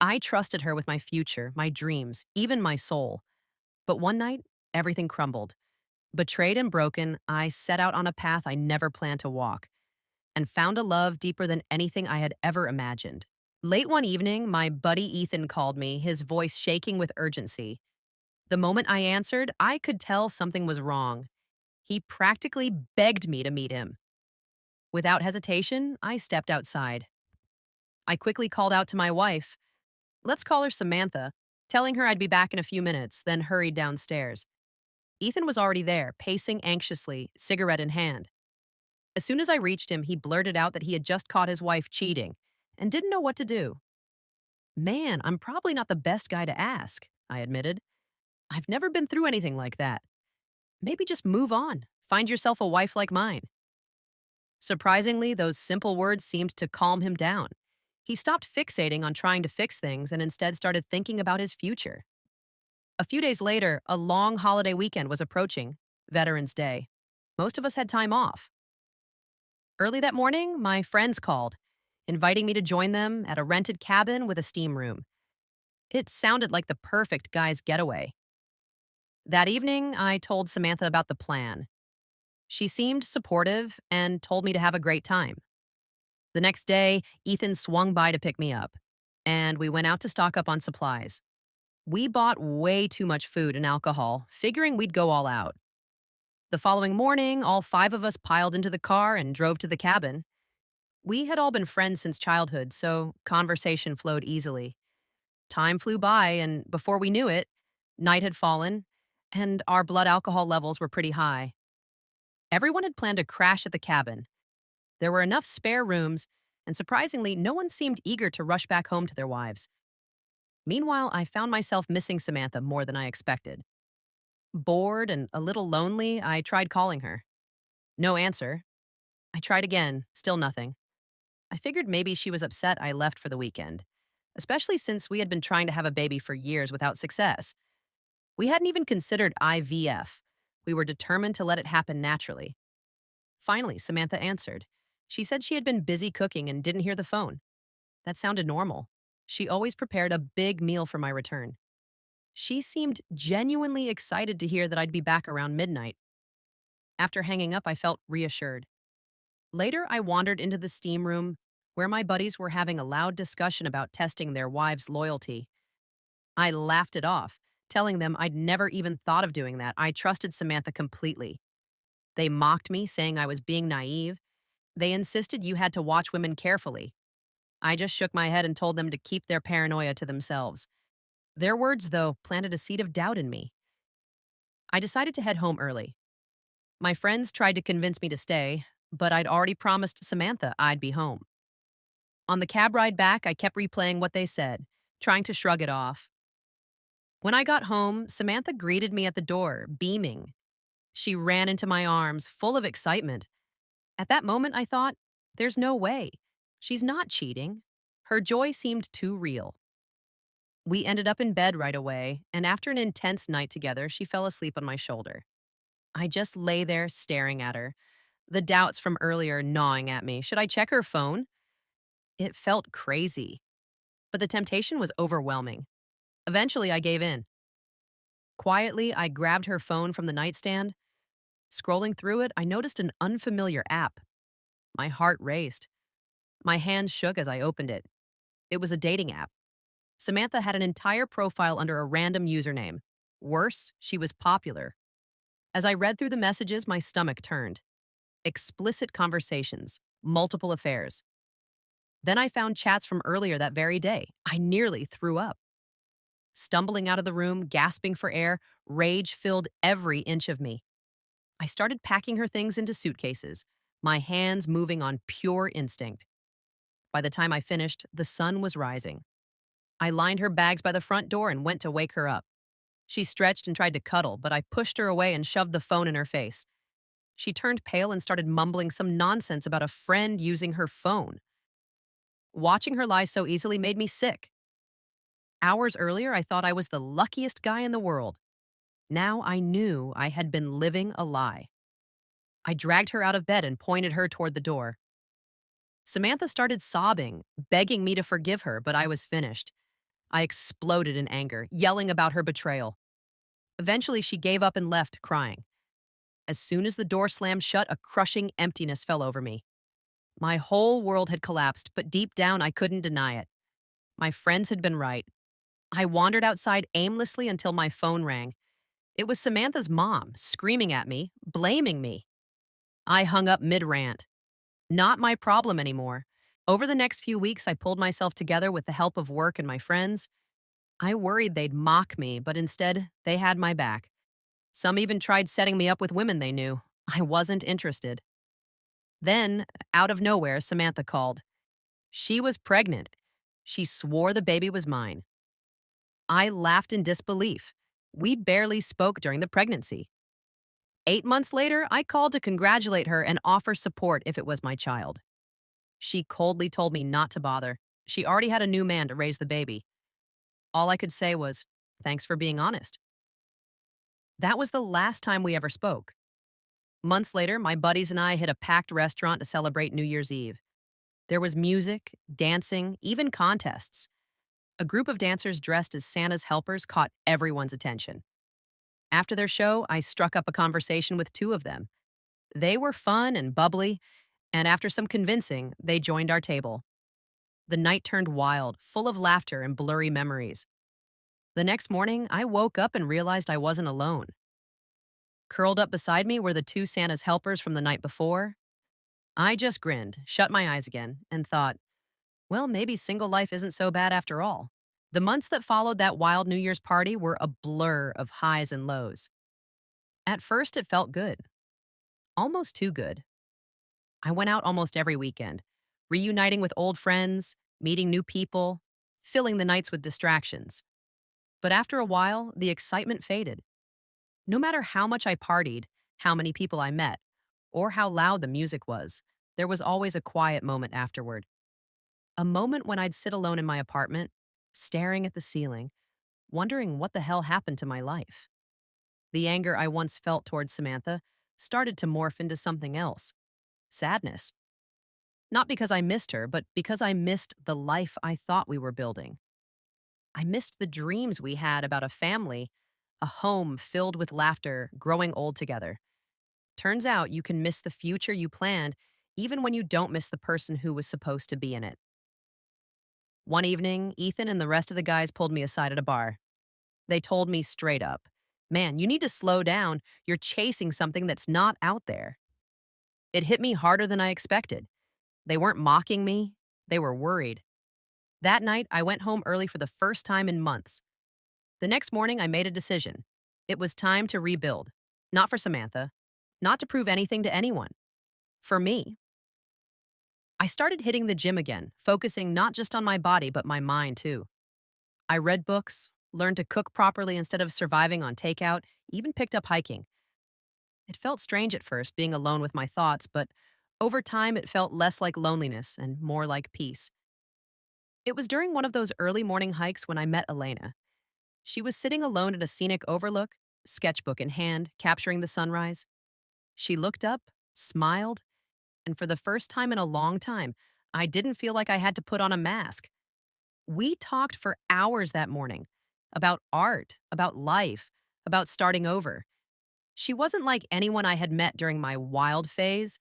I trusted her with my future, my dreams, even my soul. But one night, everything crumbled. Betrayed and broken, I set out on a path I never planned to walk and found a love deeper than anything I had ever imagined. Late one evening, my buddy Ethan called me, his voice shaking with urgency. The moment I answered, I could tell something was wrong. He practically begged me to meet him. Without hesitation, I stepped outside. I quickly called out to my wife, let's call her Samantha, telling her I'd be back in a few minutes, then hurried downstairs. Ethan was already there, pacing anxiously, cigarette in hand. As soon as I reached him, he blurted out that he had just caught his wife cheating and didn't know what to do. Man, I'm probably not the best guy to ask, I admitted. I've never been through anything like that. Maybe just move on. Find yourself a wife like mine. Surprisingly, those simple words seemed to calm him down. He stopped fixating on trying to fix things and instead started thinking about his future. A few days later, a long holiday weekend was approaching, Veterans Day. Most of us had time off. Early that morning, my friends called, inviting me to join them at a rented cabin with a steam room. It sounded like the perfect guy's getaway. That evening, I told Samantha about the plan. She seemed supportive and told me to have a great time. The next day, Ethan swung by to pick me up, and we went out to stock up on supplies. We bought way too much food and alcohol, figuring we'd go all out. The following morning, all five of us piled into the car and drove to the cabin. We had all been friends since childhood, so conversation flowed easily. Time flew by, and before we knew it, night had fallen, and our blood alcohol levels were pretty high. Everyone had planned to crash at the cabin. There were enough spare rooms, and surprisingly, no one seemed eager to rush back home to their wives. Meanwhile, I found myself missing Samantha more than I expected. Bored and a little lonely, I tried calling her. No answer. I tried again, still nothing. I figured maybe she was upset I left for the weekend, especially since we had been trying to have a baby for years without success. We hadn't even considered IVF. We were determined to let it happen naturally. Finally, Samantha answered. She said she had been busy cooking and didn't hear the phone. That sounded normal. She always prepared a big meal for my return. She seemed genuinely excited to hear that I'd be back around midnight. After hanging up, I felt reassured. Later, I wandered into the steam room where my buddies were having a loud discussion about testing their wives' loyalty. I laughed it off, telling them I'd never even thought of doing that. I trusted Samantha completely. They mocked me, saying I was being naive. They insisted you had to watch women carefully. I just shook my head and told them to keep their paranoia to themselves. Their words, though, planted a seed of doubt in me. I decided to head home early. My friends tried to convince me to stay, but I'd already promised Samantha I'd be home. On the cab ride back, I kept replaying what they said, trying to shrug it off. When I got home, Samantha greeted me at the door, beaming. She ran into my arms, full of excitement. At that moment, I thought, there's no way. She's not cheating. Her joy seemed too real. We ended up in bed right away, and after an intense night together, she fell asleep on my shoulder. I just lay there staring at her, the doubts from earlier gnawing at me. Should I check her phone? It felt crazy, but the temptation was overwhelming. Eventually, I gave in. Quietly, I grabbed her phone from the nightstand. Scrolling through it, I noticed an unfamiliar app. My heart raced. My hands shook as I opened it. It was a dating app. Samantha had an entire profile under a random username. Worse, she was popular. As I read through the messages, my stomach turned. Explicit conversations, multiple affairs. Then I found chats from earlier that very day. I nearly threw up. Stumbling out of the room, gasping for air, rage filled every inch of me. I started packing her things into suitcases, my hands moving on pure instinct. By the time I finished, the sun was rising. I lined her bags by the front door and went to wake her up. She stretched and tried to cuddle, but I pushed her away and shoved the phone in her face. She turned pale and started mumbling some nonsense about a friend using her phone. Watching her lie so easily made me sick. Hours earlier, I thought I was the luckiest guy in the world. Now I knew I had been living a lie. I dragged her out of bed and pointed her toward the door. Samantha started sobbing, begging me to forgive her, but I was finished. I exploded in anger, yelling about her betrayal. Eventually, she gave up and left, crying. As soon as the door slammed shut, a crushing emptiness fell over me. My whole world had collapsed, but deep down, I couldn't deny it. My friends had been right. I wandered outside aimlessly until my phone rang. It was Samantha's mom, screaming at me, blaming me. I hung up mid rant. Not my problem anymore. Over the next few weeks, I pulled myself together with the help of work and my friends. I worried they'd mock me, but instead, they had my back. Some even tried setting me up with women they knew. I wasn't interested. Then, out of nowhere, Samantha called. She was pregnant. She swore the baby was mine. I laughed in disbelief. We barely spoke during the pregnancy. 8 months later, I called to congratulate her and offer support if it was my child. She coldly told me not to bother. She already had a new man to raise the baby. All I could say was, thanks for being honest. That was the last time we ever spoke. Months later, my buddies and I hit a packed restaurant to celebrate New Year's Eve. There was music, dancing, even contests. A group of dancers dressed as Santa's helpers caught everyone's attention. After their show, I struck up a conversation with two of them. They were fun and bubbly, and after some convincing, they joined our table. The night turned wild, full of laughter and blurry memories. The next morning, I woke up and realized I wasn't alone. Curled up beside me were the two Santa's helpers from the night before. I just grinned, shut my eyes again, and thought, well, maybe single life isn't so bad after all. The months that followed that wild New Year's party were a blur of highs and lows. At first, it felt good. Almost too good. I went out almost every weekend, reuniting with old friends, meeting new people, filling the nights with distractions. But after a while, the excitement faded. No matter how much I partied, how many people I met, or how loud the music was, there was always a quiet moment afterward. A moment when I'd sit alone in my apartment, staring at the ceiling, wondering what the hell happened to my life. The anger I once felt towards Samantha started to morph into something else: sadness. Not because I missed her, but because I missed the life I thought we were building. I missed the dreams we had about a family, a home filled with laughter, growing old together. Turns out you can miss the future you planned even when you don't miss the person who was supposed to be in it. One evening, Ethan and the rest of the guys pulled me aside at a bar. They told me straight up, man, you need to slow down. You're chasing something that's not out there. It hit me harder than I expected. They weren't mocking me, they were worried. That night, I went home early for the first time in months. The next morning, I made a decision. It was time to rebuild. Not for Samantha, not to prove anything to anyone. For me. I started hitting the gym again, focusing not just on my body, but my mind too. I read books, learned to cook properly instead of surviving on takeout, even picked up hiking. It felt strange at first, being alone with my thoughts, but over time it felt less like loneliness and more like peace. It was during one of those early morning hikes when I met Elena. She was sitting alone at a scenic overlook, sketchbook in hand, capturing the sunrise. She looked up, smiled, and for the first time in a long time, I didn't feel like I had to put on a mask. We talked for hours that morning about art, about life, about starting over. She wasn't like anyone I had met during my wild phase.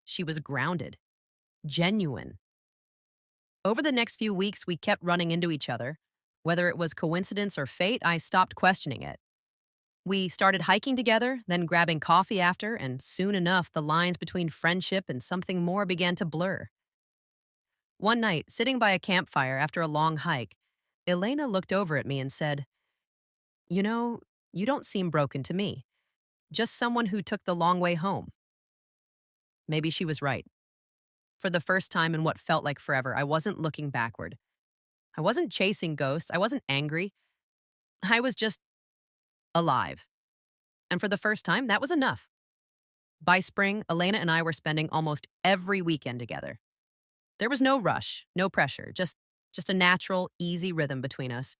She was grounded, genuine. Over the next few weeks, we kept running into each other. Whether it was coincidence or fate, I stopped questioning it. We started hiking together, then grabbing coffee after, and soon enough, the lines between friendship and something more began to blur. One night, sitting by a campfire after a long hike, Elena looked over at me and said, you know, you don't seem broken to me. Just someone who took the long way home. Maybe she was right. For the first time in what felt like forever, I wasn't looking backward. I wasn't chasing ghosts. I wasn't angry. I was just alive. And for the first time, that was enough. By spring, Elena and I were spending almost every weekend together. There was no rush, no pressure, just a natural, easy rhythm between us.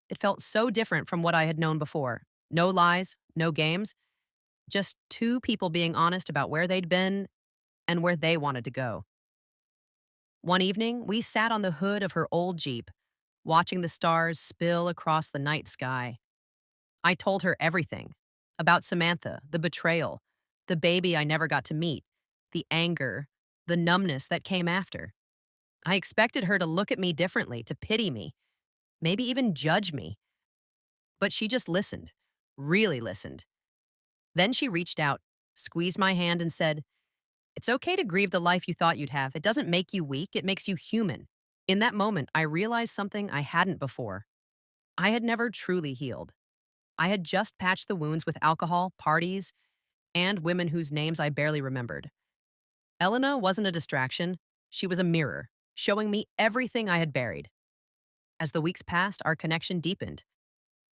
It felt so different from what I had known before. No lies, no games, just two people being honest about where they'd been and where they wanted to go. One evening, we sat on the hood of her old Jeep, watching the stars spill across the night sky. I told her everything about Samantha, the betrayal, the baby I never got to meet, the anger, the numbness that came after. I expected her to look at me differently, to pity me, maybe even judge me. But she just listened, really listened. Then she reached out, squeezed my hand, and said, "It's okay to grieve the life you thought you'd have. It doesn't make you weak, it makes you human." In that moment, I realized something I hadn't before. I had never truly healed. I had just patched the wounds with alcohol, parties, and women whose names I barely remembered. Elena wasn't a distraction, she was a mirror, showing me everything I had buried. As the weeks passed, our connection deepened.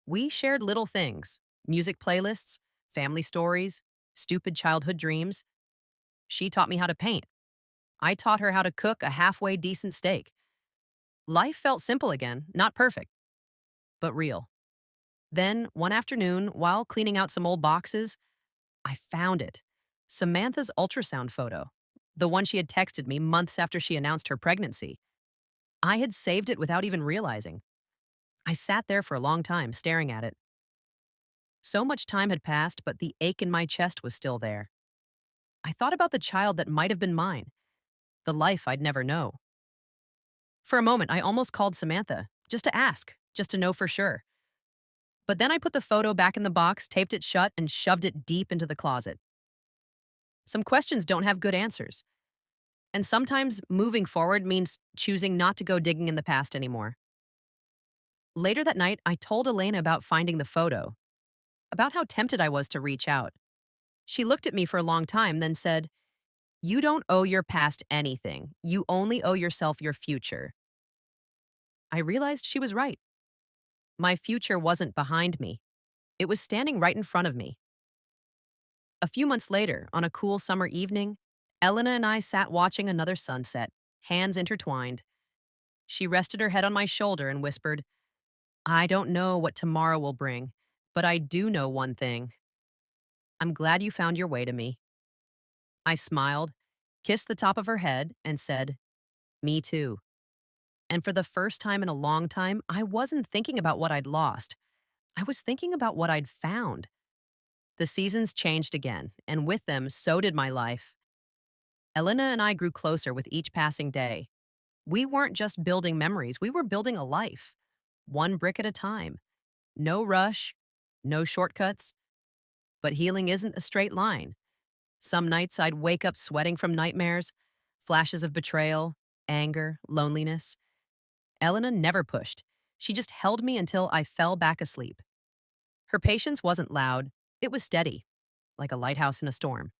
We shared little things: music playlists, family stories, stupid childhood dreams. She taught me how to paint. I taught her how to cook a halfway decent steak. Life felt simple again, not perfect, but real. Then, one afternoon, while cleaning out some old boxes, I found it. Samantha's ultrasound photo, the one she had texted me months after she announced her pregnancy. I had saved it without even realizing. I sat there for a long time, staring at it. So much time had passed, but the ache in my chest was still there. I thought about the child that might have been mine, the life I'd never know. For a moment, I almost called Samantha, just to ask, just to know for sure. But then I put the photo back in the box, taped it shut, and shoved it deep into the closet. Some questions don't have good answers. And sometimes moving forward means choosing not to go digging in the past anymore. Later that night, I told Elena about finding the photo, about how tempted I was to reach out. She looked at me for a long time, then said, "You don't owe your past anything. You only owe yourself your future." I realized she was right. My future wasn't behind me. It was standing right in front of me. A few months later, on a cool summer evening, Elena and I sat watching another sunset, hands intertwined. She rested her head on my shoulder and whispered, "I don't know what tomorrow will bring, but I do know one thing. I'm glad you found your way to me." I smiled, kissed the top of her head, and said, "Me too." And for the first time in a long time, I wasn't thinking about what I'd lost. I was thinking about what I'd found. The seasons changed again, and with them, so did my life. Elena and I grew closer with each passing day. We weren't just building memories, we were building a life, one brick at a time. No rush, no shortcuts. But healing isn't a straight line. Some nights I'd wake up sweating from nightmares, flashes of betrayal, anger, loneliness. Elena never pushed. She just held me until I fell back asleep. Her patience wasn't loud, it was steady, like a lighthouse in a storm.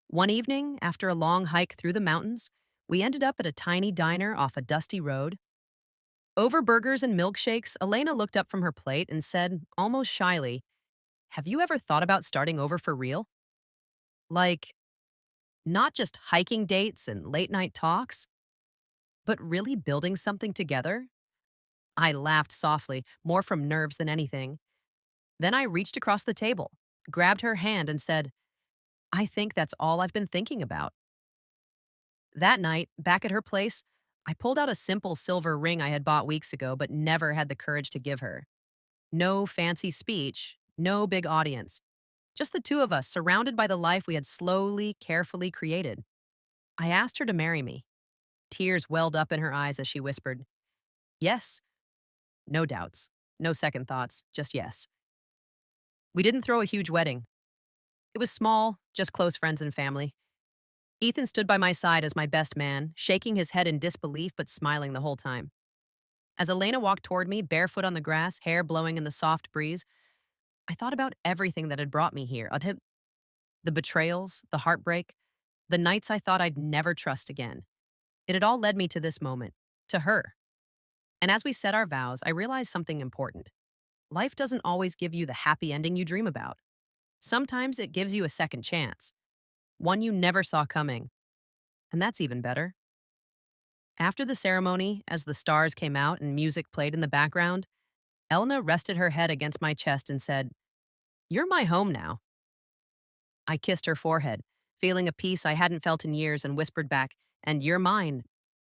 One evening, after a long hike through the mountains, we ended up at a tiny diner off a dusty road. Over burgers and milkshakes, Elena looked up from her plate and said, almost shyly, "Have you ever thought about starting over for real? Like, not just hiking dates and late night talks, but really building something together?" I laughed softly, more from nerves than anything. Then I reached across the table, grabbed her hand, and said, "I think that's all I've been thinking about." That night, back at her place, I pulled out a simple silver ring I had bought weeks ago but never had the courage to give her. No fancy speech, no big audience. Just the two of us surrounded by the life we had slowly, carefully created. I asked her to marry me. Tears welled up in her eyes as she whispered, "Yes." No doubts, no second thoughts, just yes. We didn't throw a huge wedding. It was small, just close friends and family. Ethan stood by my side as my best man, shaking his head in disbelief but smiling the whole time. As Elena walked toward me, barefoot on the grass, hair blowing in the soft breeze, I thought about everything that had brought me here. The betrayals, the heartbreak, the nights I thought I'd never trust again. It had all led me to this moment, to her. And as we said our vows, I realized something important. Life doesn't always give you the happy ending you dream about. Sometimes it gives you a second chance, one you never saw coming. And that's even better. After the ceremony, as the stars came out and music played in the background, Elna rested her head against my chest and said, "You're my home now." I kissed her forehead, feeling a peace I hadn't felt in years, and whispered back, "And you're mine,